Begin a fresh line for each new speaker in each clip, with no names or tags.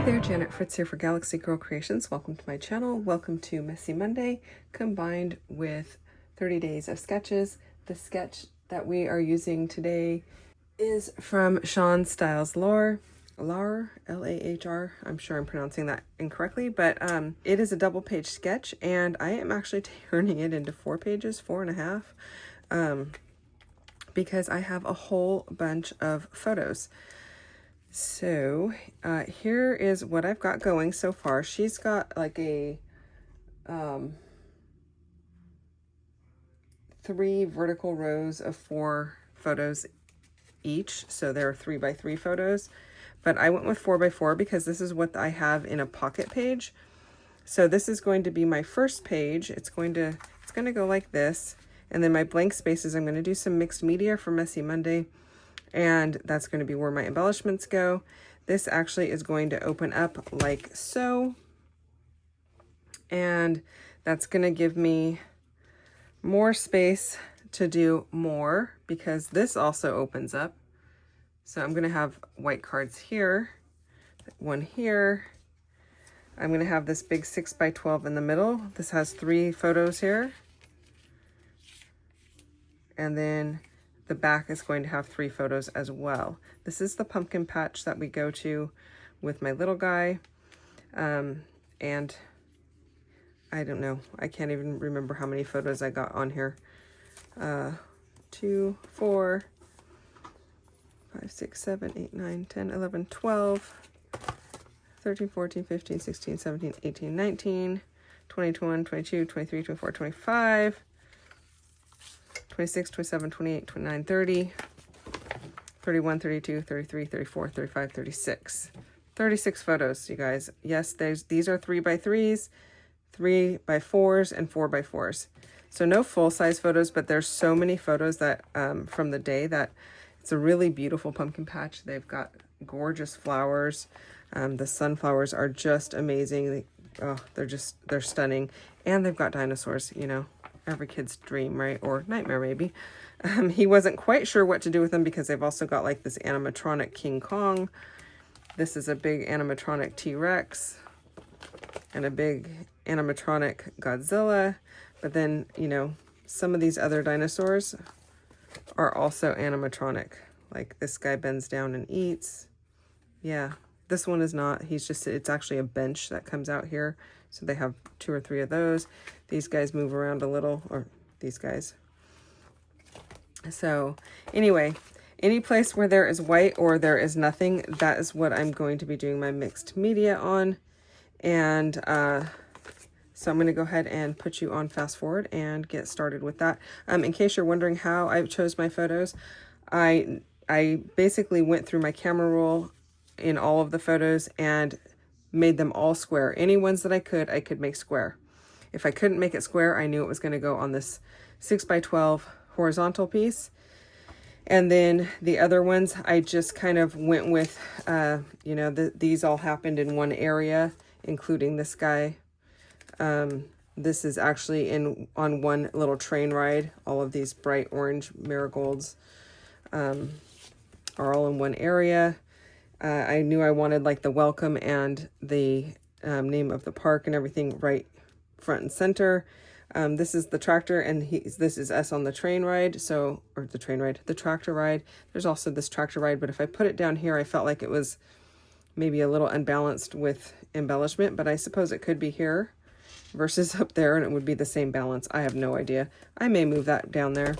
there, Janet Fritz here for Galaxy Girl Creations. Welcome to my channel. Welcome to Messy Monday combined with 30 days of sketches. The sketch that we are using today is from Sean Styles Lahr, L-A-H-R. I'm sure I'm pronouncing that incorrectly, but it is a double page sketch, and I am actually turning it into 4 pages, 4.5, because I have a whole bunch of photos. So here is what I've got going so far. She's got like a 3 vertical rows of 4 photos each. So there are 3 by 3 photos, but I went with 4 by 4 because this is what I have in a pocket page. So this is going to be my first page. It's going to go like this. And then my blank spaces, I'm going to do some mixed media for Messy Monday. And that's going to be where my embellishments go. This actually is going to open up like so. And that's going to give me more space to do more because this also opens up. So I'm going to have white cards here, one here. I'm going to have this big 6 by 12 in the middle. This has 3 photos here. And then the back is going to have 3 photos as well. This is the pumpkin patch that we go to with my little guy. And I don't know, I can't even remember how many photos I got on here. 2, 4, 5, 6, 7, 8, 9, 10, 11, 12, 13, 14, 15, 16, 17, 18, 19, 20, 21, 22, 23, 24, 25, 26, 27, 28, 29, 30, 31, 32, 33, 34, 35, 36. 36 photos, you guys. Yes, these are 3 by 3s, 3 by 4s, and 4 by 4s. So no full-size photos, but there's so many photos that from the day that it's a really beautiful pumpkin patch. They've got gorgeous flowers. The sunflowers are just amazing. They're stunning. And they've got dinosaurs, you know. Every kid's dream, right? Or nightmare, maybe. He wasn't quite sure what to do with them because they've also got like this animatronic King Kong. This is a big animatronic T-Rex and a big animatronic Godzilla. But then, you know, some of these other dinosaurs are also animatronic. Like this guy bends down and eats. Yeah, this one is not. It's actually a bench that comes out here. So they have 2 or 3 of those. These guys move around a little, or these guys. So anyway, any place where there is white or there is nothing, that is what I'm going to be doing my mixed media on. And so I'm going to go ahead and put you on fast forward and get started with that. In case you're wondering how I chose my photos, I basically went through my camera roll in all of the photos and made them all square. Any ones that I could make square. If I couldn't make it square, I knew it was going to go on this 6 by 12 horizontal piece. And then the other ones, I just kind of went with, you know, these all happened in one area, including this guy. This is actually on one little train ride. All of these bright orange marigolds are all in one area. I knew I wanted like the welcome and the name of the park and everything right front and center. This is the tractor, and this is us on the train ride. The tractor ride. There's also this tractor ride, but if I put it down here, I felt like it was maybe a little unbalanced with embellishment, but I suppose it could be here versus up there, and it would be the same balance. I have no idea. I may move that down there.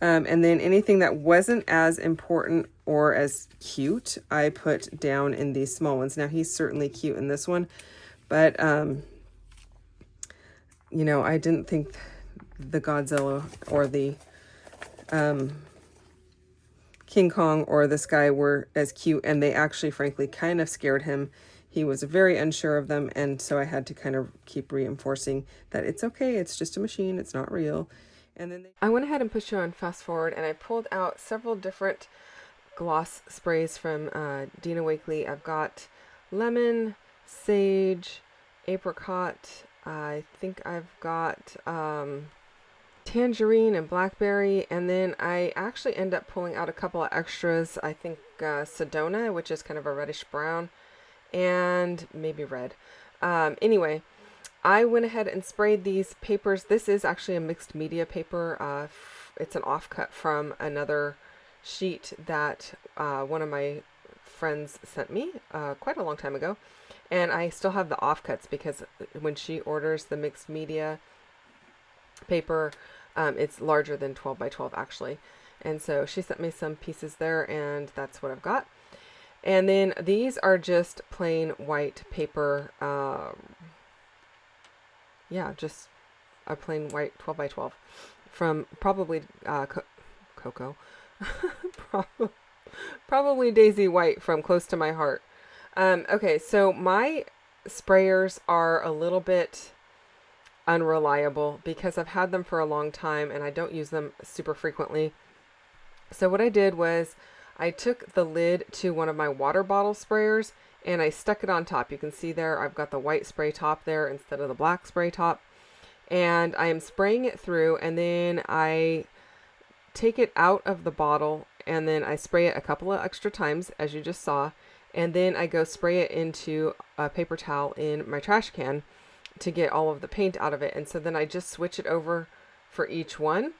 And then anything that wasn't as important or as cute, I put down in these small ones. Now, he's certainly cute in this one, but, you know, I didn't think the Godzilla or the King Kong or this guy were as cute, and they actually, frankly, kind of scared him. He was very unsure of them, and so I had to kind of keep reinforcing that it's okay, it's just a machine, it's not real. And then I went ahead and pushed you on fast forward, and I pulled out several different gloss sprays from Dina Wakley. I've got lemon, sage, apricot. I think I've got tangerine and blackberry, and then I actually end up pulling out a couple of extras. I think Sedona, which is kind of a reddish brown, and maybe red. Anyway, I went ahead and sprayed these papers. This is actually a mixed media paper. It's an offcut from another sheet that one of my friends sent me quite a long time ago. And I still have the offcuts because when she orders the mixed media paper, it's larger than 12 by 12 actually. And so she sent me some pieces there, and that's what I've got. And then these are just plain white paper. Yeah, just a plain white 12 by 12 from probably Cocoa. Probably Daisy White from Close to My Heart. Okay, so my sprayers are a little bit unreliable because I've had them for a long time and I don't use them super frequently. So what I did was I took the lid to one of my water bottle sprayers and I stuck it on top. You can see there I've got the white spray top there instead of the black spray top. And I am spraying it through, and then I take it out of the bottle and then I spray it a couple of extra times, as you just saw. And then I go spray it into a paper towel in my trash can to get all of the paint out of it. And so then I just switch it over for each one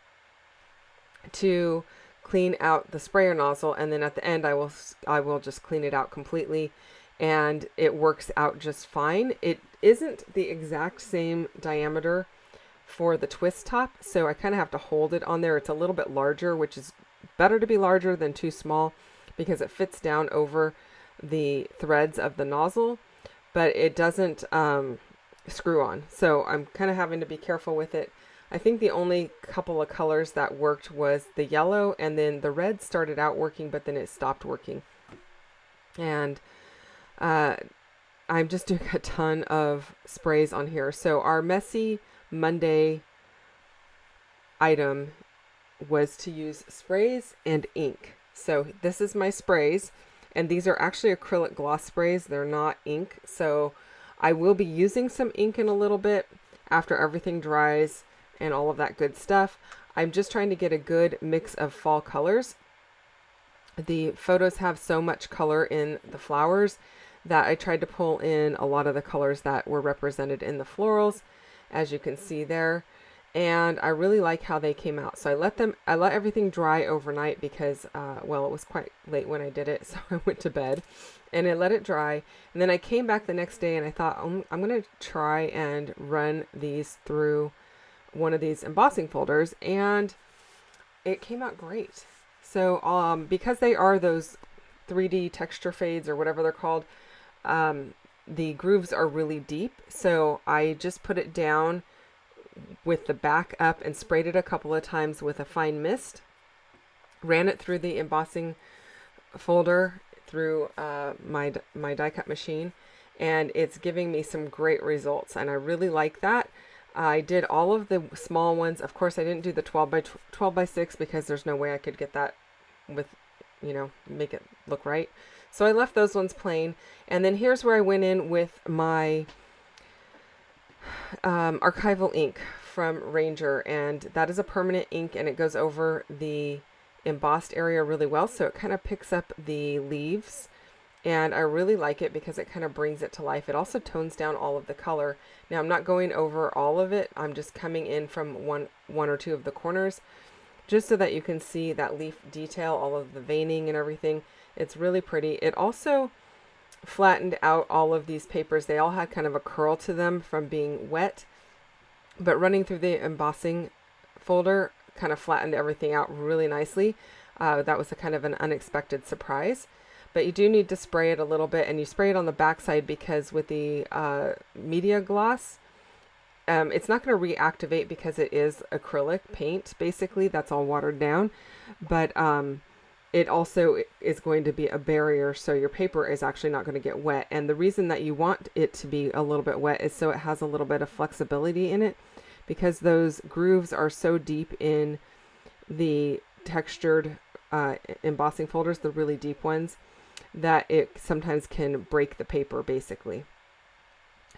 to clean out the sprayer nozzle. And then at the end, I will just clean it out completely, and it works out just fine. It isn't the exact same diameter for the twist top, so I kind of have to hold it on there. It's a little bit larger, which is better to be larger than too small because it fits down over the threads of the nozzle, but it doesn't screw on. So I'm kind of having to be careful with it. I think the only couple of colors that worked was the yellow, and then the red started out working, but then it stopped working. And I'm just doing a ton of sprays on here. So our Messy Monday item was to use sprays and ink. So this is my sprays, and these are actually acrylic gloss sprays. They're not ink. So I will be using some ink in a little bit after everything dries and all of that good stuff. I'm just trying to get a good mix of fall colors. The photos have so much color in the flowers that I tried to pull in a lot of the colors that were represented in the florals, as you can see there. And I really like how they came out. So I let everything dry overnight because, well, it was quite late when I did it. So I went to bed and I let it dry. And then I came back the next day and I thought, I'm going to try and run these through one of these embossing folders, and it came out great. So because they are those 3D texture fades or whatever they're called, the grooves are really deep. So I just put it down with the back up and sprayed it a couple of times with a fine mist, ran it through the embossing folder through my die cut machine, and it's giving me some great results, and I really like that. I did all of the small ones. Of course, I didn't do the 12 by 6 because there's no way I could get that with, make it look right. So I left those ones plain. And then here's where I went in with my archival ink from Ranger. And that is a permanent ink, and it goes over the embossed area really well. So it kind of picks up the leaves. And I really like it because it kind of brings it to life. It also tones down all of the color. Now I'm not going over all of it. I'm just coming in from one or two of the corners, just so that you can see that leaf detail, all of the veining and everything. It's really pretty. It also flattened out all of these papers. They all had kind of a curl to them from being wet, but running through the embossing folder kind of flattened everything out really nicely. That was a kind of an unexpected surprise. But you do need to spray it a little bit, and you spray it on the backside because with the media gloss, it's not going to reactivate because it is acrylic paint, basically. That's all watered down. But it also is going to be a barrier, so your paper is actually not going to get wet. And the reason that you want it to be a little bit wet is so it has a little bit of flexibility in it, because those grooves are so deep in the textured embossing folders, the really deep ones, that it sometimes can break the paper, basically.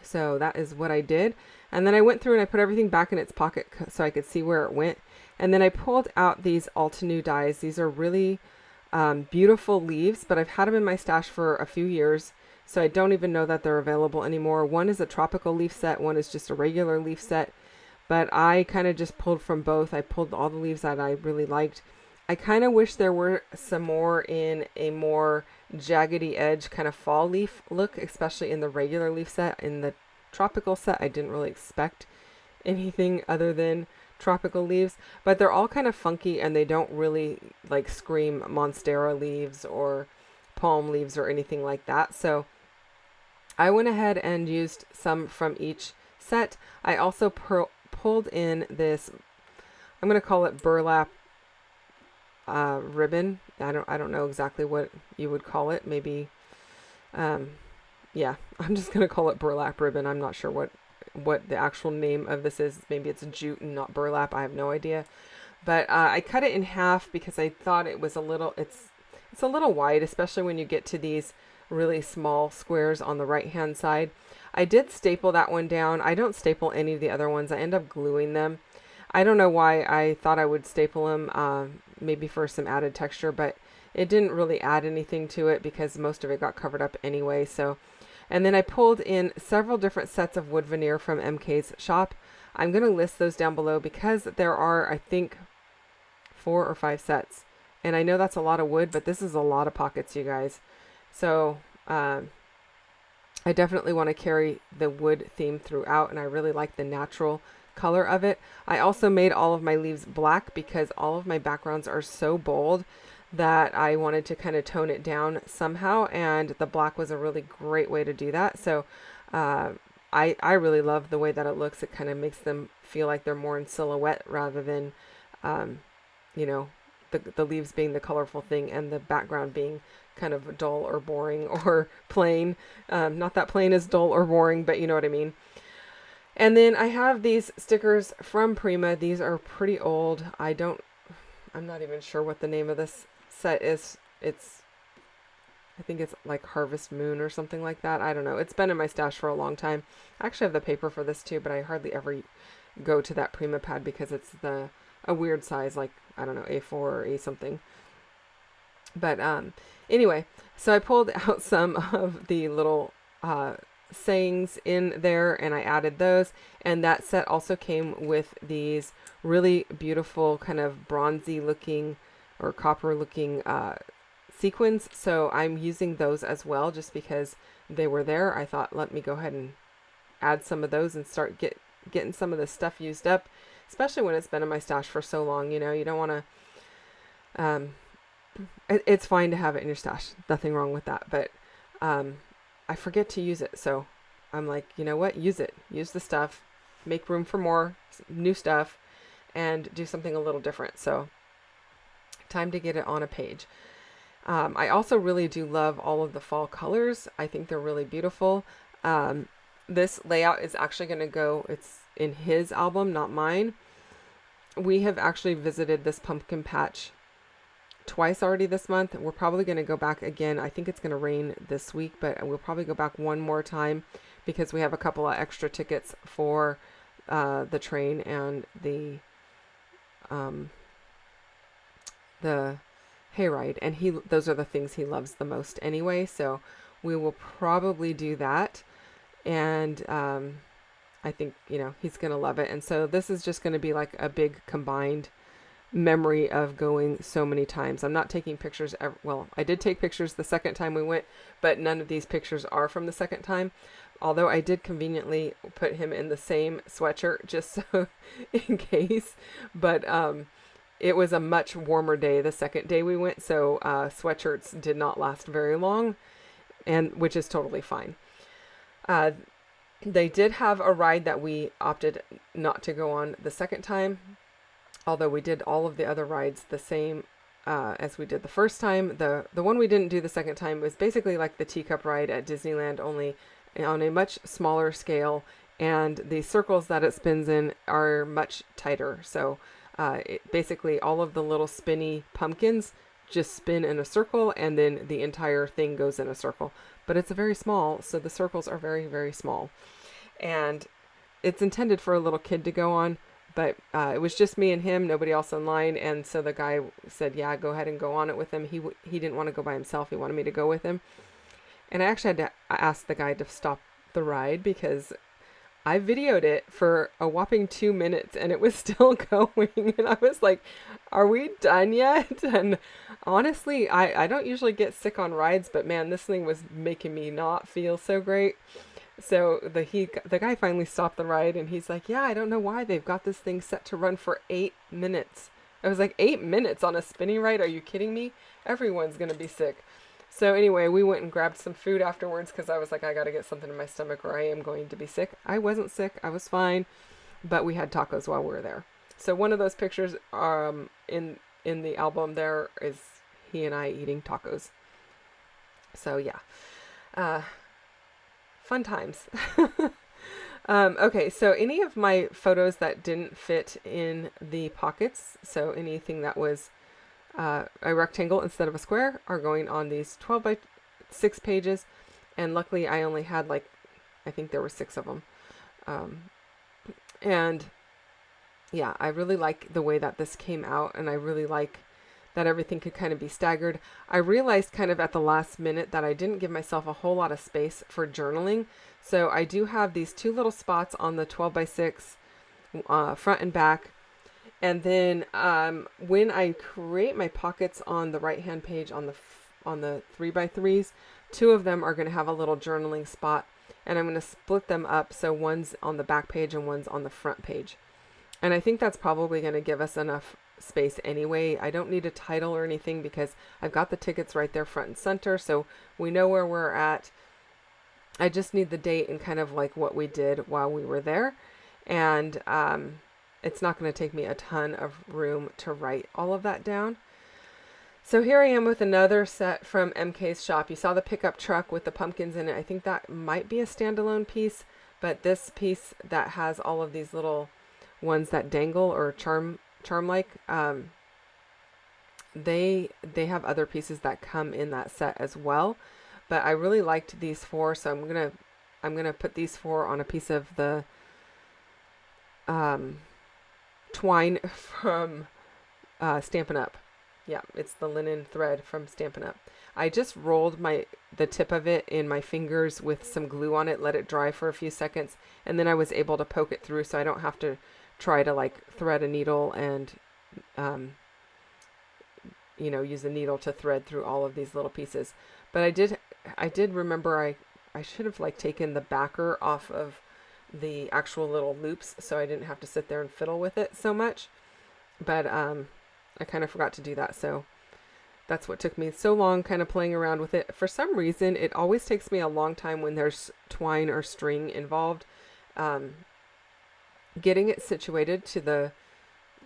So that is what I did. And then I went through and I put everything back in its pocket so I could see where it went. And then I pulled out these Altenew dies. These are really beautiful leaves, but I've had them in my stash for a few years. So I don't even know that they're available anymore. One is a tropical leaf set, one is just a regular leaf set. But I kind of just pulled from both. I pulled all the leaves that I really liked. I kind of wish there were some more in a more jaggedy edge kind of fall leaf look, especially in the regular leaf set. In the tropical set, I didn't really expect anything other than tropical leaves, but they're all kind of funky and they don't really like scream monstera leaves or palm leaves or anything like that. So I went ahead and used some from each set. I also pulled in this, I'm going to call it burlap ribbon. I don't know exactly what you would call it. Maybe, yeah, I'm just going to call it burlap ribbon. I'm not sure what the actual name of this is. Maybe it's jute and not burlap. I have no idea. But I cut it in half because I thought it was a little, it's a little wide, especially when you get to these really small squares on the right hand side. I did staple that one down. I don't staple any of the other ones. I end up gluing them. I don't know why I thought I would staple them, maybe for some added texture, but it didn't really add anything to it because most of it got covered up anyway. So, and then I pulled in several different sets of wood veneer from MK's shop. I'm going to list those down below because there are, I think, 4 or 5 sets. And I know that's a lot of wood, but this is a lot of pockets, you guys. So, I definitely want to carry the wood theme throughout, and I really like the natural color of it. I also made all of my leaves black because all of my backgrounds are so bold that I wanted to kind of tone it down somehow, and the black was a really great way to do that. So I really love the way that it looks. It kind of makes them feel like they're more in silhouette rather than, you know, the leaves being the colorful thing and the background being kind of dull or boring or plain. Not that plain is dull or boring, but you know what I mean. And then I have these stickers from Prima. These are pretty old. I'm not even sure what the name of this set is. I think it's like Harvest Moon or something like that. I don't know. It's been in my stash for a long time. I actually have the paper for this too, but I hardly ever go to that Prima pad because it's a weird size, like, I don't know, A4 or A something. But anyway, so I pulled out some of the little sayings in there and I added those. And that set also came with these really beautiful kind of bronzy looking or copper looking sequins. So I'm using those as well just because they were there. I thought, let me go ahead and add some of those and start getting some of this stuff used up, especially when it's been in my stash for so long. You know, you don't want to, it's fine to have it in your stash. Nothing wrong with that. But I forget to use it. So I'm like, you know what? Use it. Use the stuff. Make room for more new stuff and do something a little different. So time to get it on a page. I also really do love all of the fall colors. I think they're really beautiful. This layout is actually going to go, it's in his album, not mine. We have actually visited this pumpkin patch twice already this month. We're probably going to go back again. I think it's going to rain this week, but we'll probably go back one more time because we have a couple of extra tickets for the train and the hayride, and those are the things he loves the most anyway. So we will probably do that, and I think, you know, he's gonna love it. And so this is just going to be like a big combined memory of going so many times. I'm not taking pictures well, I did take pictures the second time we went, but none of these pictures are from the second time, although I did conveniently put him in the same sweatshirt just so in case. But it was a much warmer day the second day we went, so sweatshirts did not last very long, and which is totally fine. They did have a ride that we opted not to go on the second time, although we did all of the other rides the same as we did the first time. The one we didn't do the second time was basically like the teacup ride at Disneyland, only on a much smaller scale, and the circles that it spins in are much tighter. So basically all of the little spinny pumpkins just spin in a circle, and then the entire thing goes in a circle. But it's very small, so the circles are very, very small. And it's intended for a little kid to go on, but it was just me and him, nobody else in line. And so the guy said, yeah, go ahead and go on it with him. He didn't want to go by himself. He wanted me to go with him. And I actually had to ask the guy to stop the ride because I videoed it for a whopping 2 minutes and it was still going. And I was like, are we done yet? And honestly, I don't usually get sick on rides, but man, this thing was making me not feel so great. So the guy finally stopped the ride and he's like, yeah, I don't know why they've got this thing set to run for 8 minutes. I was like, 8 minutes on a spinning ride? Are you kidding me? Everyone's going to be sick. So anyway, we went and grabbed some food afterwards because I was like, I got to get something in my stomach or I am going to be sick. I wasn't sick. I was fine. But we had tacos while we were there. So one of those pictures in the album there is he and I eating tacos. So yeah. Fun times. Okay, so any of my photos that didn't fit in the pockets, so anything that was a rectangle instead of a square, are going on these 12 by 6 pages. And luckily I only had I think there were 6 of them. And yeah, I really like the way that this came out, and I really like that everything could kind of be staggered. I realized kind of at the last minute that I didn't give myself a whole lot of space for journaling. So I do have these 2 little spots on the 12 by 6 front and back. And then when I create my pockets on the right hand page on the 3 by 3s, 2 of them are going to have a little journaling spot, and I'm going to split them up so one's on the back page and one's on the front page. And I think that's probably going to give us enough space anyway. I don't need a title or anything because I've got the tickets right there front and center, so we know where we're at. I just need the date and kind of like what we did while we were there. And it's not going to take me a ton of room to write all of that down. So here I am with another set from MK's shop. You saw the pickup truck with the pumpkins in it. I think that might be a standalone piece, but this piece that has all of these little ones that dangle or charm like, they have other pieces that come in that set as well. But I really liked these 4, so I'm gonna put these 4 on a piece of the twine from Stampin' Up. Yeah, it's the linen thread from Stampin' Up. I just rolled the tip of it in my fingers with some glue on it, let it dry for a few seconds, and then I was able to poke it through so I don't have to try to thread a needle and use a needle to thread through all of these little pieces. But I did remember I should have taken the backer off of the actual little loops so I didn't have to sit there and fiddle with it so much. But I kind of forgot to do that, so that's what took me so long kind of playing around with it. For some reason, it always takes me a long time when there's twine or string involved. Getting it situated to the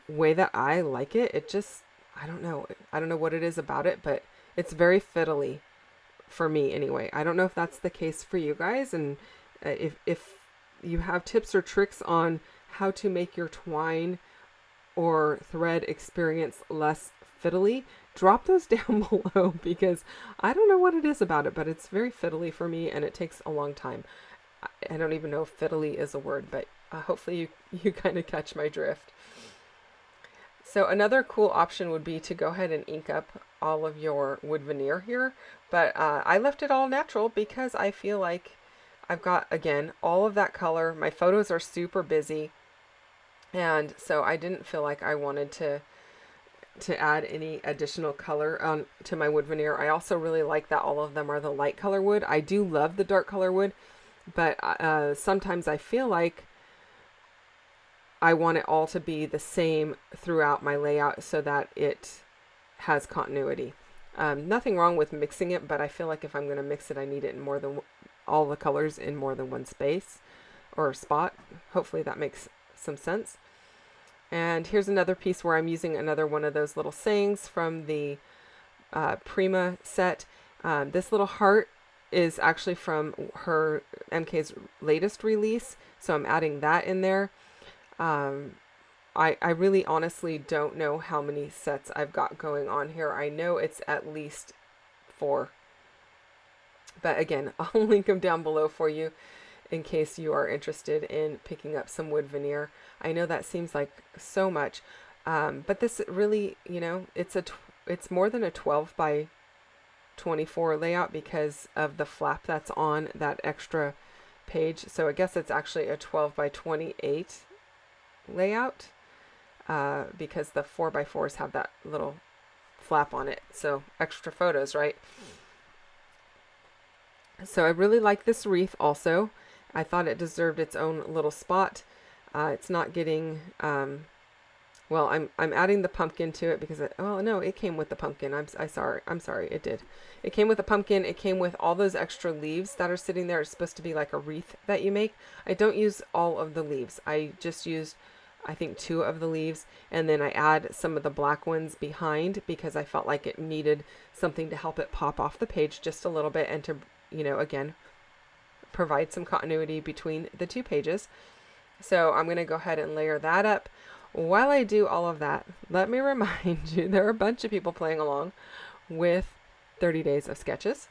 way that I like it, I don't know what it is about it, but it's very fiddly for me anyway. I don't know if that's the case for you guys, and if you have tips or tricks on how to make your twine or thread experience less fiddly, drop those down below, because I don't know what it is about it, but it's very fiddly for me and it takes a long time. I don't even know if fiddly is a word, but hopefully you kind of catch my drift. So another cool option would be to go ahead and ink up all of your wood veneer here, but I left it all natural because I feel like I've got, again, all of that color. My photos are super busy, and so I didn't feel like I wanted to add any additional color to my wood veneer. I also really like that all of them are the light color wood. I do love the dark color wood, but sometimes I feel like I want it all to be the same throughout my layout so that it has continuity. Nothing wrong with mixing it, but I feel like if I'm going to mix it, I need it in more than all the colors in more than one space or spot. Hopefully that makes some sense. And here's another piece where I'm using another one of those little sayings from the Prima set. This little heart is actually from her MK's latest release, so I'm adding that in there. I really honestly don't know how many sets I've got going on here. I know it's at least 4. But again, I'll link them down below for you in case you are interested in picking up some wood veneer. I know that seems like so much, but this really, it's more than a 12 by 24 layout because of the flap that's on that extra page. So I guess it's actually a 12 by 28 layout because the 4x4s have that little flap on it. So extra photos, right? So I really like this wreath also. I thought it deserved its own little spot. It's not getting, well, I'm adding the pumpkin to it because, oh no, it came with the pumpkin. I'm sorry, it did. It came with a pumpkin. It came with all those extra leaves that are sitting there. It's supposed to be like a wreath that you make. I don't use all of the leaves. I just used, I think, 2 of the leaves, and then I add some of the black ones behind because I felt like it needed something to help it pop off the page just a little bit and to, you know, again, provide some continuity between the 2 pages. So I'm going to go ahead and layer that up. While I do all of that, let me remind you, there are a bunch of people playing along with 30 Days of Sketches.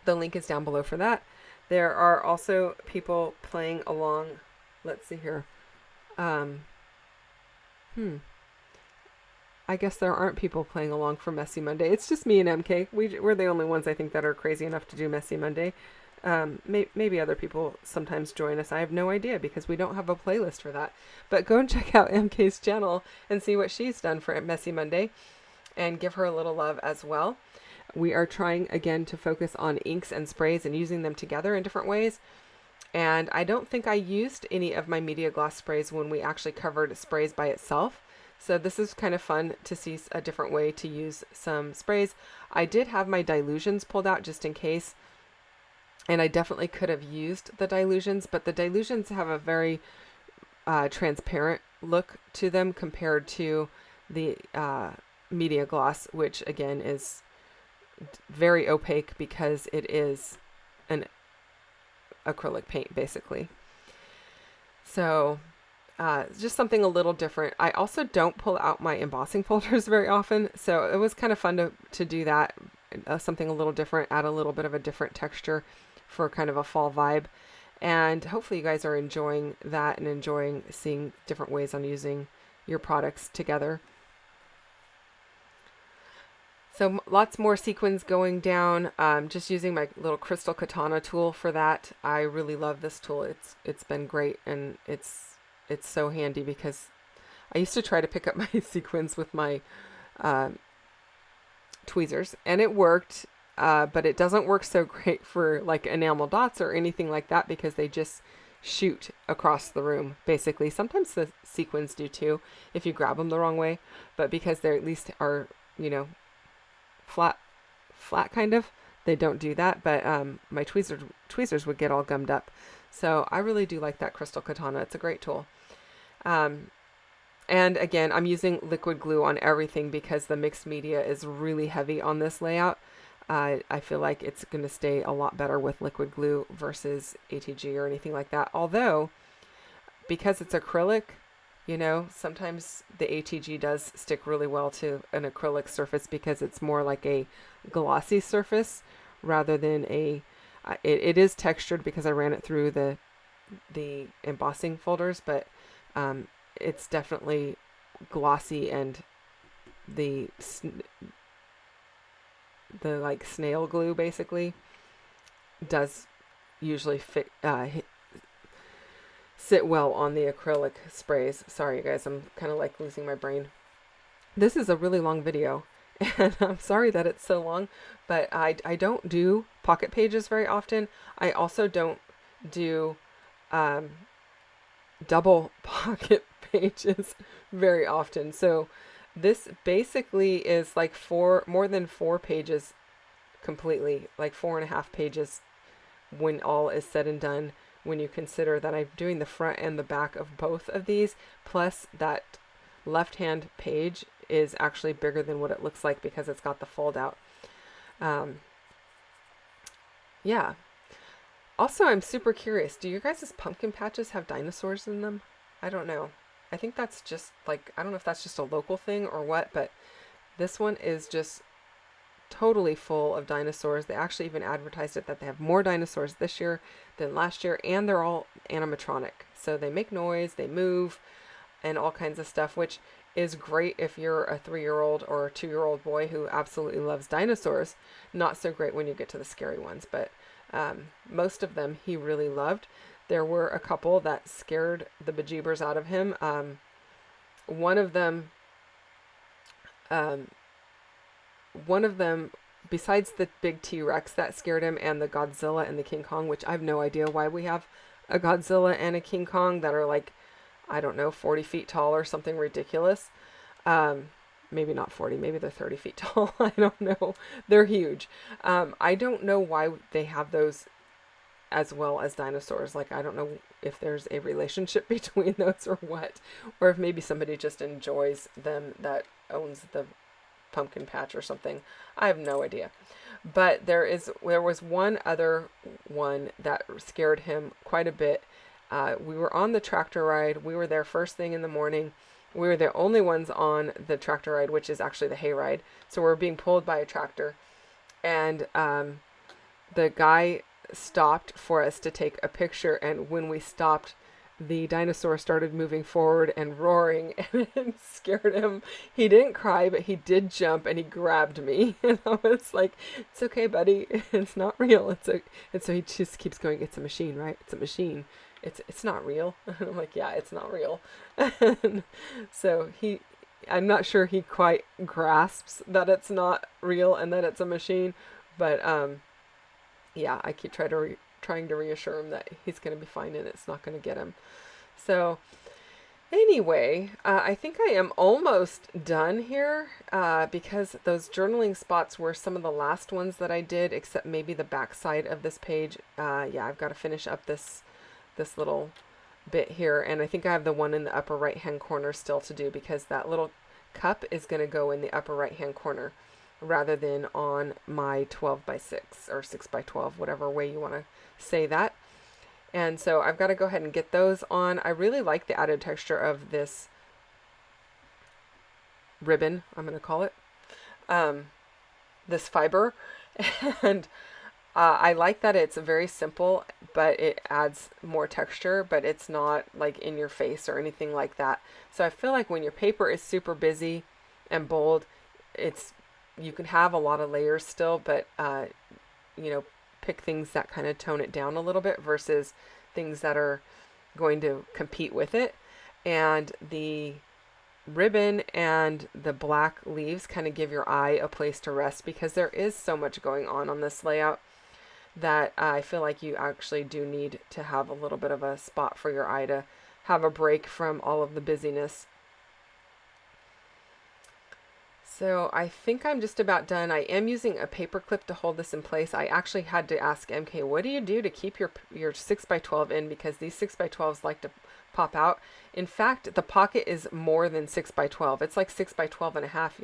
The link is down below for that. There are also people playing along, let's see here. I guess there aren't people playing along for Messy Monday. It's just me and MK. We're the only ones I think that are crazy enough to do Messy Monday. Maybe other people sometimes join us. I have no idea because we don't have a playlist for that. But go and check out MK's channel and see what she's done for Messy Monday and give her a little love as well. We are trying again to focus on inks and sprays and using them together in different ways. And I don't think I used any of my media gloss sprays when we actually covered sprays by itself. So this is kind of fun to see a different way to use some sprays. I did have my dilutions pulled out just in case. And I definitely could have used the dilutions, but the dilutions have a very transparent look to them compared to the media gloss, which again is very opaque because it is an acrylic paint basically. So just something a little different. I also don't pull out my embossing folders very often, so it was kind of fun to do that, something a little different, add a little bit of a different texture for kind of a fall vibe. And hopefully you guys are enjoying that and enjoying seeing different ways on using your products together. So lots more sequins going down. Just using my little crystal katana tool for that. I really love this tool. It's been great, and it's so handy because I used to try to pick up my sequins with my tweezers, and it worked. But it doesn't work so great for like enamel dots or anything like that because they just shoot across the room basically. Sometimes the sequins do too if you grab them the wrong way, but because they at least are, you know, flat kind of, they don't do that. But my tweezers would get all gummed up. So I really do like that crystal katana. It's a great tool. And again, I'm using liquid glue on everything because the mixed media is really heavy on this layout. I feel like it's going to stay a lot better with liquid glue versus ATG or anything like that. Although, because it's acrylic, you know, sometimes the ATG does stick really well to an acrylic surface because it's more like a glossy surface rather than a, it is textured because I ran it through the embossing folders, but it's definitely glossy, and the like snail glue basically does usually sit well on the acrylic sprays. Sorry you guys, I'm kind of like losing my brain. This is a really long video and I'm sorry that it's so long, but I don't do pocket pages very often. I also don't do double pocket pages very often. So this basically is like more than 4 pages completely, like 4.5 pages when all is said and done, when you consider that I'm doing the front and the back of both of these, plus that left-hand page is actually bigger than what it looks like because it's got the fold out. Yeah. Also, I'm super curious, do your guys' pumpkin patches have dinosaurs in them? I don't know. I think that's just like, I don't know if that's just a local thing or what, but this one is just totally full of dinosaurs. They actually even advertised it that they have more dinosaurs this year than last year, and they're all animatronic. So they make noise, they move, and all kinds of stuff, which is great if you're a 3-year-old or a 2-year-old boy who absolutely loves dinosaurs. Not so great when you get to the scary ones, but most of them he really loved. There were a couple that scared the bejeebers out of him. One of them, besides the big T-Rex, that scared him, and the Godzilla and the King Kong, which I have no idea why we have a Godzilla and a King Kong that are like, I don't know, 40 feet tall or something ridiculous. Maybe not 40, maybe they're 30 feet tall. I don't know. They're huge. I don't know why they have those as well as dinosaurs. Like, I don't know if there's a relationship between those or what, or if maybe somebody just enjoys them that owns the pumpkin patch or something. I have no idea. But there was one other one that scared him quite a bit. We were on the tractor ride. We were there first thing in the morning. We were the only ones on the tractor ride, which is actually the hay ride. So we're being pulled by a tractor. And the guy stopped for us to take a picture. And when we stopped, the dinosaur started moving forward and roaring, and it scared him. He didn't cry, but he did jump, and he grabbed me. And I was like, it's okay, buddy. It's not real. And so he just keeps going, it's a machine, right? It's a machine. It's not real. And I'm like, yeah, it's not real. And so I'm not sure he quite grasps that it's not real and that it's a machine. But yeah, I keep trying to reassure him that he's going to be fine and it's not going to get him. So anyway, I think I am almost done here because those journaling spots were some of the last ones that I did, except maybe the back side of this page. Yeah, I've got to finish up this little bit here, and I think I have the one in the upper right hand corner still to do, because that little cup is going to go in the upper right hand corner rather than on my 12x6 or 6x12, whatever way you want to say that. And so I've got to go ahead and get those on. I really like the added texture of this ribbon, I'm going to call it, this fiber. And I like that it's very simple, but it adds more texture, but it's not like in your face or anything like that. So I feel like when your paper is super busy and bold, you can have a lot of layers still, but pick things that kind of tone it down a little bit versus things that are going to compete with it. And the ribbon and the black leaves kind of give your eye a place to rest, because there is so much going on this layout that I feel like you actually do need to have a little bit of a spot for your eye to have a break from all of the busyness. So I think I'm just about done. I am using a paper clip to hold this in place. I actually had to ask MK, what do you do to keep your 6x12 in? Because these 6x12s like to pop out. In fact, the pocket is more than 6x12. It's like 6x12 and a half.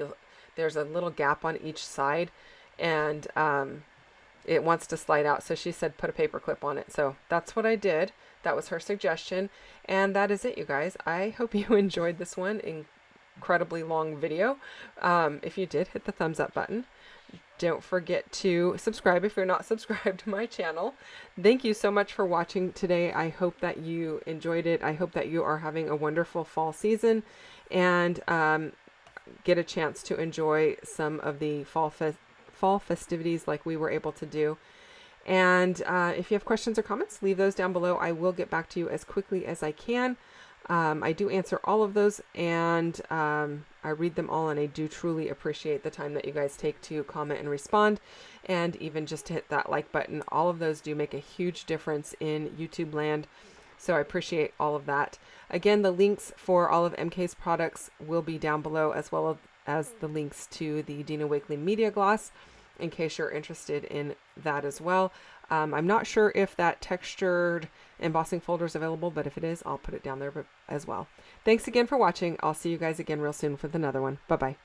There's a little gap on each side, and it wants to slide out. So she said, put a paper clip on it. So that's what I did. That was her suggestion. And that is it, you guys. I hope you enjoyed this one. Incredibly long video. If you did, hit the thumbs up button. Don't forget to subscribe if you're not subscribed to my channel. Thank you so much for watching today. I hope that you enjoyed it. I hope that you are having a wonderful fall season and get a chance to enjoy some of the fall festivities like we were able to do. And if you have questions or comments, leave those down below. I will get back to you as quickly as I can. I do answer all of those, and I read them all, and I do truly appreciate the time that you guys take to comment and respond, and even just to hit that like button. All of those do make a huge difference in YouTube land, so I appreciate all of that. Again, the links for all of MK's products will be down below, as well as the links to the Dina Wakley Media Gloss, in case you're interested in that as well. I'm not sure if that textured embossing folder is available, but if it is, I'll put it down there as well. Thanks again for watching. I'll see you guys again real soon with another one. Bye-bye.